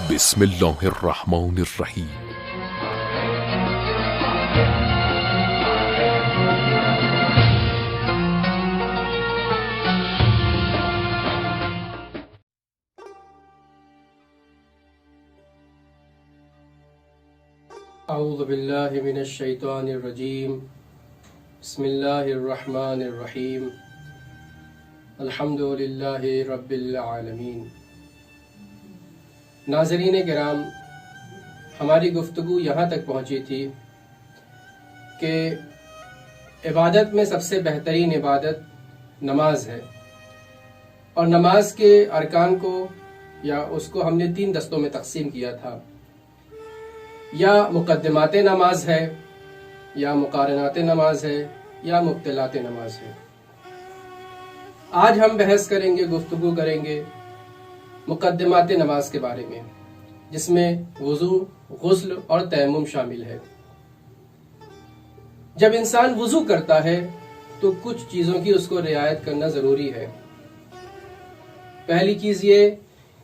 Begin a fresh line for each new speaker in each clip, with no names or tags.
بسم اللہ الرحمن الرحیم۔
اعوذ باللہ من الشیطان الرجیم، بسم اللہ الرحمن الرحیم، الحمد للہ رب العالمین۔ ناظرین کرام، ہماری گفتگو یہاں تک پہنچی تھی کہ عبادت میں سب سے بہترین عبادت نماز ہے، اور نماز کے ارکان کو یا اس کو ہم نے 3 دستوں میں تقسیم کیا تھا، یا مقدمات نماز ہے، یا مقارنات نماز ہے، یا مبطلات نماز ہے۔ آج ہم بحث کریں گے، گفتگو کریں گے مقدمات نماز کے بارے میں، جس میں وضو، غسل اور تیمم شامل ہے۔ جب انسان وضو کرتا ہے تو کچھ چیزوں کی اس کو رعایت کرنا ضروری ہے۔ پہلی چیز یہ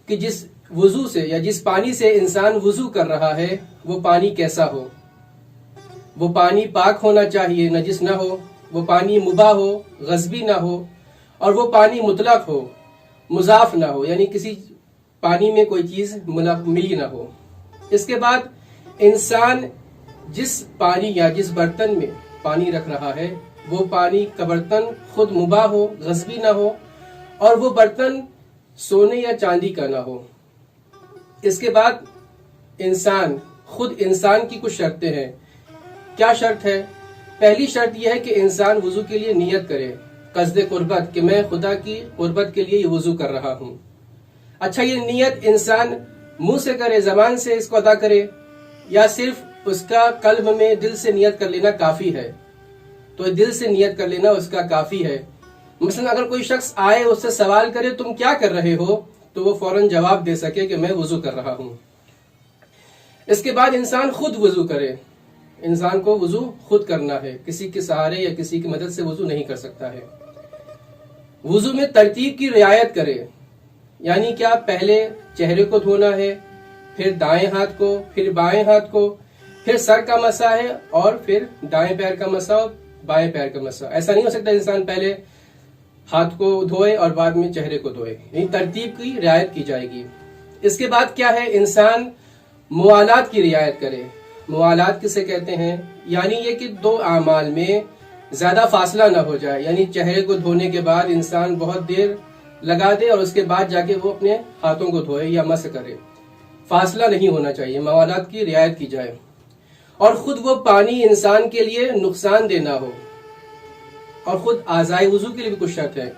کہ جس وضو سے یا جس پانی سے انسان وضو کر رہا ہے وہ پانی کیسا ہو۔ وہ پانی پاک ہونا چاہیے، نجس نہ ہو، وہ پانی مباح ہو، غصبی نہ ہو، اور وہ پانی مطلق ہو، مضاف نہ ہو، یعنی کسی پانی میں کوئی چیز ملی نہ ہو۔ اس کے بعد انسان جس پانی یا جس برتن میں پانی رکھ رہا ہے وہ پانی کا برتن خود مباح ہو، غصبی نہ ہو، اور وہ برتن سونے یا چاندی کا نہ ہو۔ اس کے بعد خود انسان کی کچھ شرطیں ہیں۔ کیا شرط ہے؟ پہلی شرط یہ ہے کہ انسان وضو کے لیے نیت کرے، قصد قربت، کہ میں خدا کی قربت کے لیے یہ وضو کر رہا ہوں۔ اچھا، یہ نیت انسان منہ سے کرے، زبان سے اس کو ادا کرے، یا صرف اس کا قلب میں دل سے نیت کر لینا کافی ہے؟ تو دل سے نیت کر لینا اس کا کافی ہے۔ مثلا اگر کوئی شخص آئے، اس سے سوال کرے تم کیا کر رہے ہو، تو وہ فوراً جواب دے سکے کہ میں وضو کر رہا ہوں۔ اس کے بعد انسان خود وضو کرے۔ انسان کو وضو خود کرنا ہے، کسی کے سہارے یا کسی کی مدد سے وضو نہیں کر سکتا ہے۔ وضو میں ترتیب کی رعایت کرے، یعنی کیا؟ پہلے چہرے کو دھونا ہے، پھر دائیں ہاتھ کو، پھر بائیں ہاتھ کو، پھر سر کا مسح ہے، اور پھر دائیں پیر کا مسح اور بائیں پیر کا مسح۔ ایسا نہیں ہو سکتا انسان پہلے ہاتھ کو دھوئے اور بعد میں چہرے کو دھوئے، یعنی ترتیب کی رعایت کی جائے گی۔ اس کے بعد کیا ہے؟ انسان موالات کی رعایت کرے۔ موالات کسے کہتے ہیں؟ یعنی یہ کہ 2 اعمال میں زیادہ فاصلہ نہ ہو جائے، یعنی چہرے کو دھونے کے بعد انسان بہت دیر لگا دے اور اس کے بعد جا کے وہ اپنے ہاتھوں کو دھوئے یا مسح کرے۔ فاصلہ نہیں ہونا چاہیے، موالات کی رعایت کی جائے۔ اور خود وہ پانی انسان کے لیے نقصان دہ نہ ہو۔ اور خود اعضائے وضو کے لیے بھی کچھ شرط ہے۔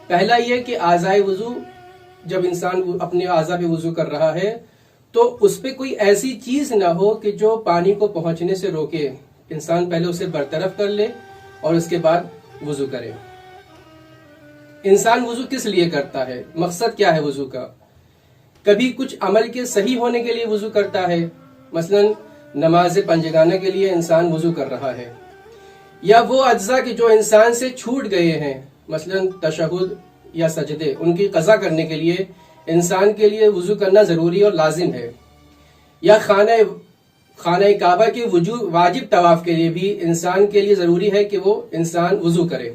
پہلا یہ کہ اعضائے وضو، جب انسان اپنے اعضاء پہ وضو کر رہا ہے تو اس پہ کوئی ایسی چیز نہ ہو کہ جو پانی کو پہنچنے سے روکے۔ انسان پہلے اسے برطرف کر لے اور اس کے بعد وضو کرے۔ انسان وضو کس لیے کرتا ہے؟ مقصد کیا ہے وضو کا؟ کبھی کچھ عمل کے صحیح ہونے کے لیے وضو کرتا ہے، مثلا نماز پنجگانہ کے لیے انسان وضو کر رہا ہے، یا وہ اجزاء کے جو انسان سے چھوٹ گئے ہیں، مثلا تشہد یا سجدے، ان کی قضا کرنے کے لیے انسان کے لیے وضو کرنا ضروری اور لازم ہے، یا خانہ کعبہ کے واجب طواف کے لیے بھی انسان کے لیے ضروری ہے کہ وہ انسان وضو کرے۔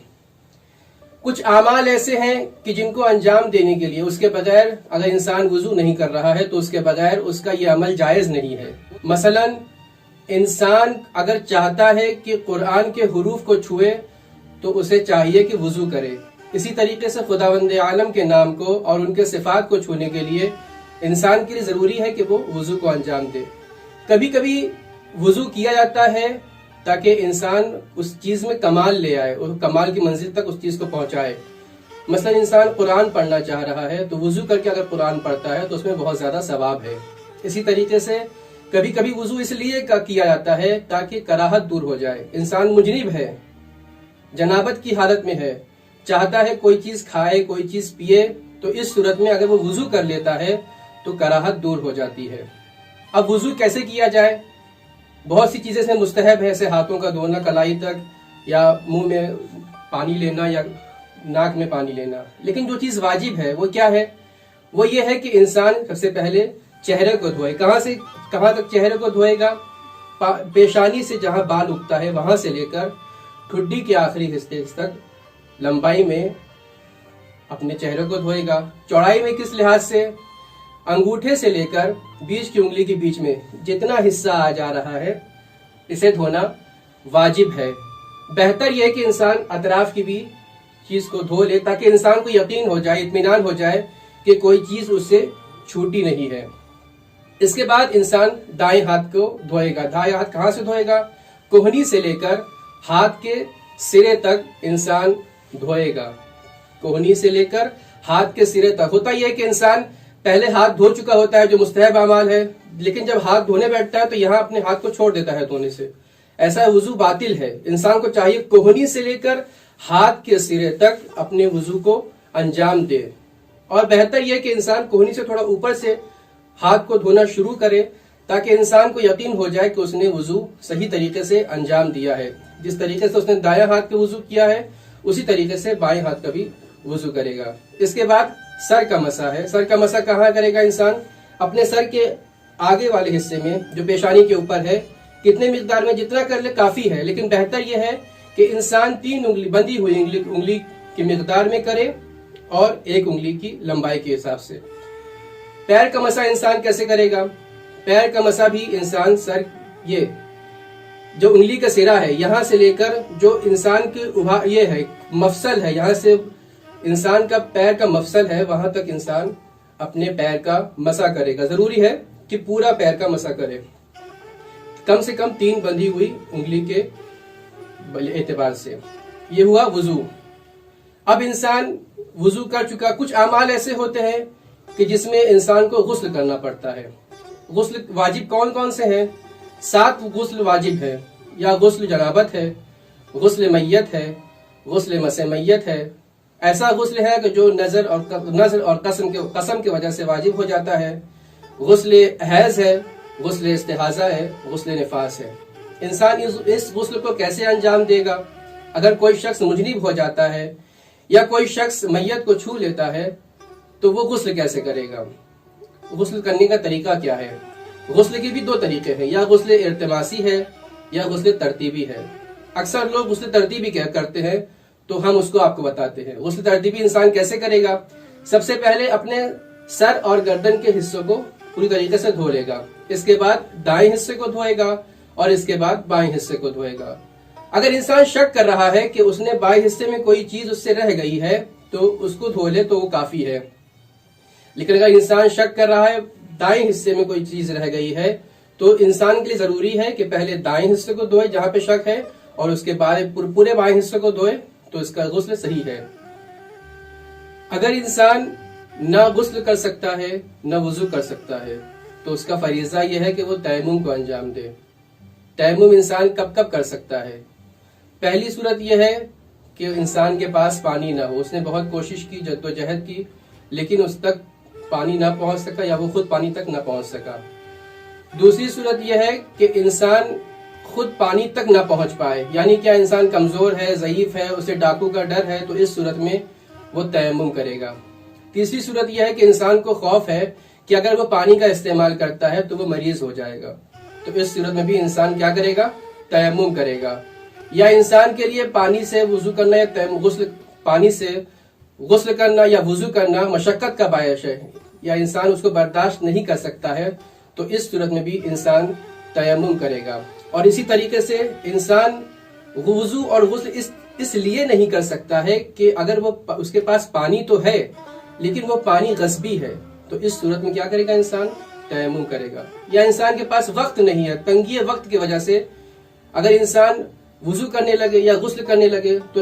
کچھ اعمال ایسے ہیں کہ جن کو انجام دینے کے لیے اس کے بغیر اگر انسان وضو نہیں کر رہا ہے تو اس کے بغیر اس کا یہ عمل جائز نہیں ہے۔ مثلا انسان اگر چاہتا ہے کہ قرآن کے حروف کو چھوئے تو اسے چاہیے کہ وضو کرے۔ اسی طریقے سے خداوند عالم کے نام کو اور ان کے صفات کو چھونے کے لیے انسان کے لیے ضروری ہے کہ وہ وضو کو انجام دے۔ کبھی کبھی وضو کیا جاتا ہے تاکہ انسان اس چیز میں کمال لے آئے اور کمال کی منزل تک اس چیز کو پہنچائے۔ مثلا انسان قرآن پڑھنا چاہ رہا ہے تو وضو کر کے اگر قرآن پڑھتا ہے تو اس میں بہت زیادہ ثواب ہے۔ اسی طریقے سے کبھی کبھی وضو اس لیے کیا جاتا ہے تاکہ کراہت دور ہو جائے۔ انسان مجنب ہے، جنابت کی حالت میں ہے، چاہتا ہے کوئی چیز کھائے، کوئی چیز پیے، تو اس صورت میں اگر وہ وضو کر لیتا ہے تو کراہت دور ہو جاتی ہے۔ اب وضو کیسے کیا جائے؟ بہت سی چیزیں سے مستحب ہے، جیسے ہاتھوں کا دھونا کلائی تک، یا منہ میں پانی لینا، یا ناک میں پانی لینا۔ لیکن جو چیز واجب ہے وہ کیا ہے؟ وہ یہ ہے کہ انسان سب سے پہلے چہرے کو دھوئے. کہاں تک چہرے کو دھوئے گا؟ پیشانی سے جہاں بال اگتا ہے وہاں سے لے کر ٹھڈی کے آخری حصے تک لمبائی میں اپنے چہرے کو دھوئے گا. چوڑائی میں کس لحاظ سے؟ انگوٹھے سے لے کر بیچ کی انگلی کے بیچ میں جتنا حصہ آ جا رہا ہے اسے دھونا واجب ہے. بہتر یہ ہے کہ انسان اطراف کی بھی چیز کو دھو لے تاکہ انسان کو یقین ہو جائے، اطمینان ہو جائے کہ کوئی چیز اس سے چھوٹی نہیں ہے. اس کے بعد انسان دائیں ہاتھ کو دھوئے گا. دائیں ہاتھ کہاں سے دھوئے گا؟ کوہنی سے لے کر ہاتھ کے سرے تک انسان دھوئے گا. کوہنی سے لے کر ہاتھ کے سرے تک. ہوتا یہ ہے کہ انسان پہلے ہاتھ دھو چکا ہوتا ہے جو مستحب اعمال ہے، لیکن جب ہاتھ دھونے بیٹھتا ہے تو یہاں اپنے ہاتھ کو چھوڑ دیتا ہے دھونے سے. ایسا وضو باطل ہے. انسان کو چاہیے کوہنی سے لے کر ہاتھ کے سرے تک اپنے وضو کو انجام دے. اور بہتر یہ کہ انسان کوہنی سے تھوڑا اوپر سے ہاتھ کو دھونا شروع کرے تاکہ انسان کو یقین ہو جائے کہ اس نے وضو صحیح طریقے سے انجام دیا ہے. جس طریقے سے اس نے دایاں ہاتھ کا وضو کیا ہے اسی طریقے سے بائیں ہاتھ کا بھی وضو کرے گا. اس کے بعد سر کا مسح ہے. سر کا مسح کہاں کرے گا انسان؟ اپنے سر کے آگے والے حصے میں جو پیشانی کے اوپر ہے. کتنے مقدار میں؟ جتنا کر لے کافی ہے، لیکن بہتر یہ ہے کہ انسان 3 انگلی بندھی ہوئی انگلی کی مقدار میں کرے اور 1 انگلی کی لمبائی کے حساب سے. پیر کا مسح انسان کیسے کرے گا؟ پیر کا مسح بھی انسان یہ جو انگلی کا سرا ہے یہاں سے لے کر جو انسان کی یہ ہے مفصل ہے، یہاں سے انسان کا پیر کا مفصل ہے وہاں تک انسان اپنے پیر کا مسح کرے گا. ضروری ہے کہ پورا پیر کا مسح کرے، کم سے کم 3 بندھی ہوئی انگلی کے اعتبار سے. یہ ہوا وضو. اب انسان وضو کر چکا. کچھ اعمال ایسے ہوتے ہیں کہ جس میں انسان کو غسل کرنا پڑتا ہے. غسل واجب کون کون سے ہیں؟ 7 غسل واجب ہے. یا غسل جنابت ہے، غسل میت ہے، غسل مسح میت ہے. ایسا غسل ہے کہ جو نظر اور قسم کی وجہ سے واجب ہو جاتا ہے. غسل حیض ہے، غسل استحاضہ ہے، غسل نفاس ہے. انسان اس غسل کو کیسے انجام دے گا؟ اگر کوئی شخص مجنب ہو جاتا ہے یا کوئی شخص میت کو چھو لیتا ہے تو وہ غسل کیسے کرے گا؟ غسل کرنے کا طریقہ کیا ہے؟ غسل کے بھی 2 طریقے ہیں، یا غسل ارتماسی ہے یا غسل ترتیبی ہے. اکثر لوگ غسل ترتیبی کرتے ہیں تو ہم اس کو آپ کو بتاتے ہیں. غسل ترتیبی انسان کیسے کرے گا؟ سب سے پہلے اپنے سر اور گردن کے حصوں کو پوری طریقے سے دھو لے گا. اس کے بعد دائیں حصے کو دھوئے گا اور اس کے بعد بائیں حصے کو دھوئے گا. اگر انسان شک کر رہا ہے کہ اس نے بائیں حصے میں کوئی چیز اس سے رہ گئی ہے تو اس کو دھو لے تو وہ کافی ہے. لیکن اگر انسان شک کر رہا ہے دائیں حصے میں کوئی چیز رہ گئی ہے تو انسان کے لیے ضروری ہے کہ پہلے دائیں حصے کو دھوئے جہاں پہ شک ہے اور اس کے بعد پورے بائیں حصے کو دھوئے تو اس کا غسل صحیح ہے. اگر انسان نہ غسل کر سکتا ہے نہ وضو کر سکتا ہے تو اس کا فریضہ یہ ہے کہ وہ تیمم کو انجام دے. تیمم انسان کب کب کر سکتا ہے؟ پہلی صورت یہ ہے کہ انسان کے پاس پانی نہ ہو. اس نے بہت کوشش کی، جدوجہد کی، لیکن اس تک پانی نہ پہنچ سکا یا وہ خود پانی تک نہ پہنچ سکا. دوسری صورت یہ ہے کہ انسان خود پانی تک نہ پہنچ پائے، یعنی کیا انسان کمزور ہے، ضعیف ہے، اسے ڈاکو کا ڈر ہے، تو اس صورت میں وہ تیمم کرے گا. تیسری صورت یہ ہے کہ انسان کو خوف ہے کہ اگر وہ پانی کا استعمال کرتا ہے تو وہ مریض ہو جائے گا، تو اس صورت میں بھی انسان کیا کرے گا؟ تیمم کرے گا. یا انسان کے لیے پانی سے وضو کرنا یا پانی سے غسل کرنا یا وضو کرنا مشقت کا باعث ہے یا انسان اس کو برداشت نہیں کر سکتا ہے تو اس صورت میں بھی انسان تیمم کرے گا. اور اسی طریقے سے انسان وضو اور غسل اس لیے نہیں کر سکتا ہے کہ اگر وہ اس کے پاس پانی تو ہے لیکن وہ پانی غصبی ہے تو اس صورت میں کیا کرے گا؟ انسان تیمم کرے گا. یا انسان کے پاس وقت نہیں ہے، تنگی وقت کی وجہ سے اگر انسان وضو کرنے لگے یا غسل کرنے لگے تو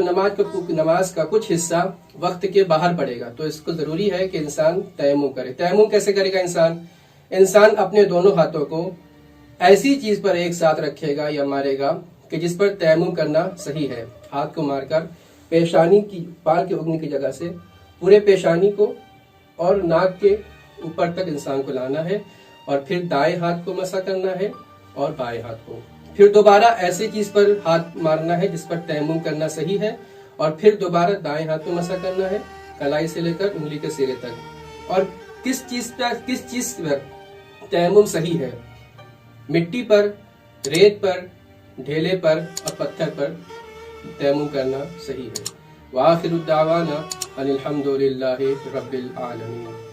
نماز کا کچھ حصہ وقت کے باہر پڑے گا، تو اس کو ضروری ہے کہ انسان تیمم کرے. تیمم کیسے کرے گا انسان اپنے دونوں ہاتھوں کو ایسی چیز پر ایک ساتھ رکھے گا یا مارے گا کہ جس پر تیمم کرنا صحیح ہے. ہاتھ کو مار کر پیشانی کی پال کے اگنے کی جگہ سے پورے پیشانی کو اور ناک کے اوپر تک انسان کو لانا ہے اور پھر دائیں ہاتھ کو مسح کرنا ہے اور بائیں ہاتھ کو. پھر دوبارہ ایسی چیز پر ہاتھ مارنا ہے جس پر تیمم کرنا صحیح ہے اور پھر دوبارہ دائیں ہاتھ کو مسح کرنا ہے کلائی سے لے کر انگلی کے سرے تک. اور کس چیز پر تیمم صحیح ہے. مٹی پر، ریت پر، ڈھیلے پر اور پتھر پر تیمم کرنا صحیح ہے. وآخر الدعوانا ان الحمد للہ رب العالمین.